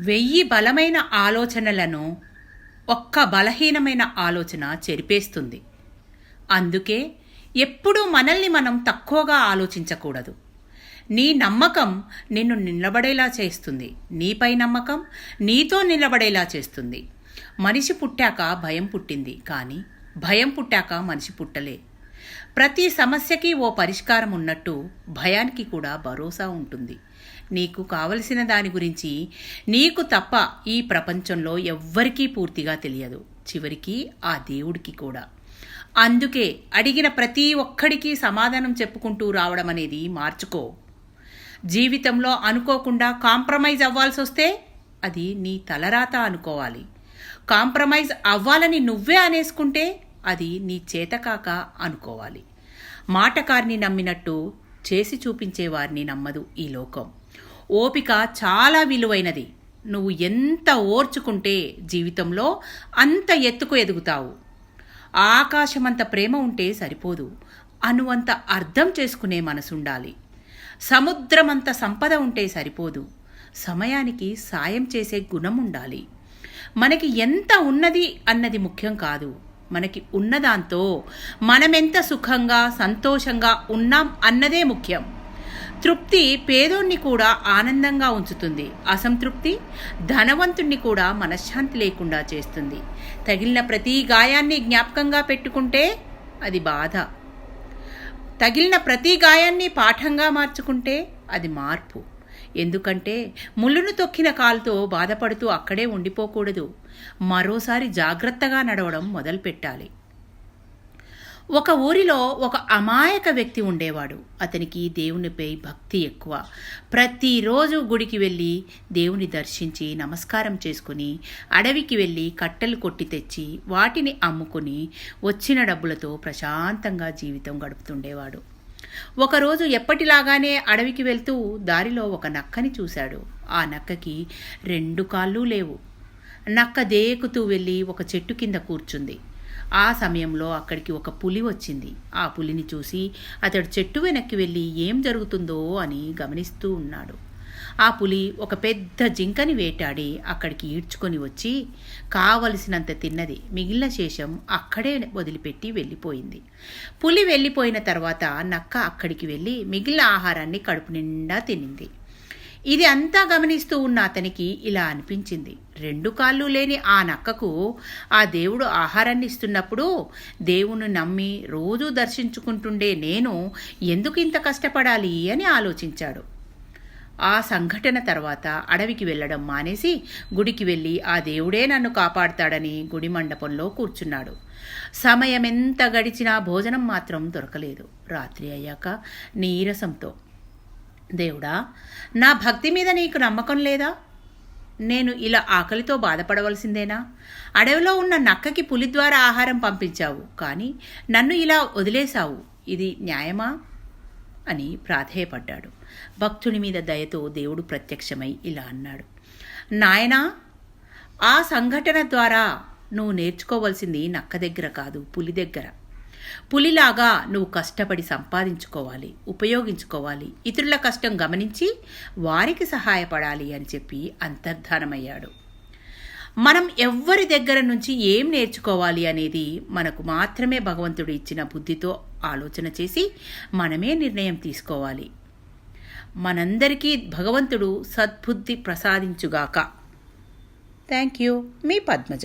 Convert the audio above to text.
1000 బలమైన ఆలోచనలను ఒక్క బలహీనమైన ఆలోచన చెరిపేస్తుంది. అందుకే ఎప్పుడూ మనల్ని మనం తక్కువగా ఆలోచించకూడదు. నీ నమ్మకం నిన్ను నిలబడేలా చేస్తుంది. నీపై నమ్మకం నీతో నిలబడేలా చేస్తుంది. మనిషి పుట్టాక భయం పుట్టింది, కానీ భయం పుట్టాక మనిషి పుట్టలే. ప్రతి సమస్యకి ఓ పరిష్కారం ఉన్నట్టు భయానికి కూడా భరోసా ఉంటుంది. నీకు కావలసిన దాని గురించి నీకు తప్ప ఈ ప్రపంచంలో ఎవ్వరికీ పూర్తిగా తెలియదు, చివరికి ఆ దేవుడికి కూడా. అందుకే అడిగిన ప్రతి ఒక్కడికి సమాధానం చెప్పుకుంటూ రావడం అనేది మార్చుకో. జీవితంలో అనుకోకుండా కాంప్రమైజ్ అవ్వాల్సి వస్తే అది నీ తలరాత అనుకోవాలి. కాంప్రమైజ్ అవ్వాలని నువ్వే అనేసుకుంటే అది నీ చేతకాక అనుకోవాలి. మాటకారిని నమ్మినట్టు చేసి చూపించేవారిని నమ్మదు ఈ లోకం. ఓపిక చాలా విలువైనది. నువ్వు ఎంత ఓర్చుకుంటే జీవితంలో అంత ఎత్తుకు ఎదుగుతావు. ఆకాశమంత ప్రేమ ఉంటే సరిపోదు, అనువంత అర్థం చేసుకునే మనసుండాలి. సముద్రమంత సంపద ఉంటే సరిపోదు, సమయానికి సాయం చేసే గుణం ఉండాలి. మనకి ఎంత ఉన్నది అన్నది ముఖ్యం కాదు, మనకి ఉన్నదాంతో మనమెంత సుఖంగా సంతోషంగా ఉన్నాం అన్నదే ముఖ్యం. తృప్తి పేదోన్ని కూడా ఆనందంగా ఉంచుతుంది. అసంతృప్తి ధనవంతుణ్ణి కూడా మనశ్శాంతి లేకుండా చేస్తుంది. తగిలిన ప్రతి గాయాన్ని జ్ఞాపకంగా పెట్టుకుంటే అది బాధ. తగిలిన ప్రతి గాయాన్ని పాఠంగా మార్చుకుంటే అది మార్పు. ఎందుకంటే ముళ్ళును తొక్కిన కాలుతో బాధపడుతూ అక్కడే ఉండిపోకూడదు. మరోసారి జాగ్రత్తగా నడవడం మొదలుపెట్టాలి. ఒక ఊరిలో ఒక అమాయక వ్యక్తి ఉండేవాడు. అతనికి దేవునిపై భక్తి ఎక్కువ. ప్రతిరోజు గుడికి వెళ్ళి దేవుని దర్శించి నమస్కారం చేసుకుని అడవికి వెళ్ళి కట్టెలు కొట్టి తెచ్చి వాటిని అమ్ముకుని వచ్చిన డబ్బులతో ప్రశాంతంగా జీవితం గడుపుతుండేవాడు. ఒకరోజు ఎప్పటిలాగానే అడవికి వెళ్తూ దారిలో ఒక నక్కని చూశాడు. ఆ నక్కకి 2 కాళ్ళు లేవు. నక్క దేకుతూ వెళ్ళి ఒక చెట్టు కింద కూర్చుంది. ఆ సమయంలో అక్కడికి ఒక పులి వచ్చింది. ఆ పులిని చూసి అతడు చెట్టు వెనక్కి వెళ్ళి ఏం జరుగుతుందో అని గమనిస్తూ ఉన్నాడు. ఆ పులి ఒక పెద్ద జింకని వేటాడి అక్కడికి ఈడ్చుకొని వచ్చి కావలసినంత తిన్నది. మిగిలిన శేషం అక్కడే వదిలిపెట్టి వెళ్ళిపోయింది. పులి వెళ్ళిపోయిన తర్వాత నక్క అక్కడికి వెళ్ళి మిగిలిన ఆహారాన్ని కడుపు నిండా తినింది. ఇది అంతా గమనిస్తూ ఉన్న అతనికి ఇలా అనిపించింది, 2 కాళ్ళు లేని ఆ నక్కకు ఆ దేవుడు ఆహారాన్ని ఇస్తున్నప్పుడు దేవుని నమ్మి రోజూ దర్శించుకుంటుండే నేను ఎందుకు ఇంత కష్టపడాలి అని ఆలోచించాడు. ఆ సంఘటన తర్వాత అడవికి వెళ్ళడం మానేసి గుడికి వెళ్ళి ఆ దేవుడే నన్ను కాపాడుతాడని గుడి మండపంలో కూర్చున్నాడు. సమయం ఎంత గడిచినా భోజనం మాత్రం దొరకలేదు. రాత్రి అయ్యాక నీరసంతో, దేవుడా, నా భక్తి మీద నీకు నమ్మకం లేదా? నేను ఇలా ఆకలితో బాధపడవలసిందేనా? అడవిలో ఉన్న నక్కకి పులి ద్వారా ఆహారం పంపించావు, కానీ నన్ను ఇలా వదిలేశావు. ఇది న్యాయమా అని ప్రాధేయపడ్డాడు. భక్తుని మీద దయతో దేవుడు ప్రత్యక్షమై ఇలా అన్నాడు, నాయనా, ఆ సంఘటన ద్వారా నువ్వు నేర్చుకోవాల్సింది నక్క దగ్గర కాదు, పులి దగ్గర. పులిలాగా నువ్వు కష్టపడి సంపాదించుకోవాలి, ఉపయోగించుకోవాలి, ఇతరుల కష్టం గమనించి వారికి సహాయపడాలి అని చెప్పి అంతర్ధానమయ్యాడు. మనం ఎవ్వరి దగ్గర నుంచి ఏం నేర్చుకోవాలి అనేది మనకు మాత్రమే భగవంతుడు ఇచ్చిన బుద్ధితో ఆలోచన చేసి మనమే నిర్ణయం తీసుకోవాలి. మనందరికీ భగవంతుడు సద్బుద్ధి ప్రసాదించుగాక. Thank you. మీ పద్మజ.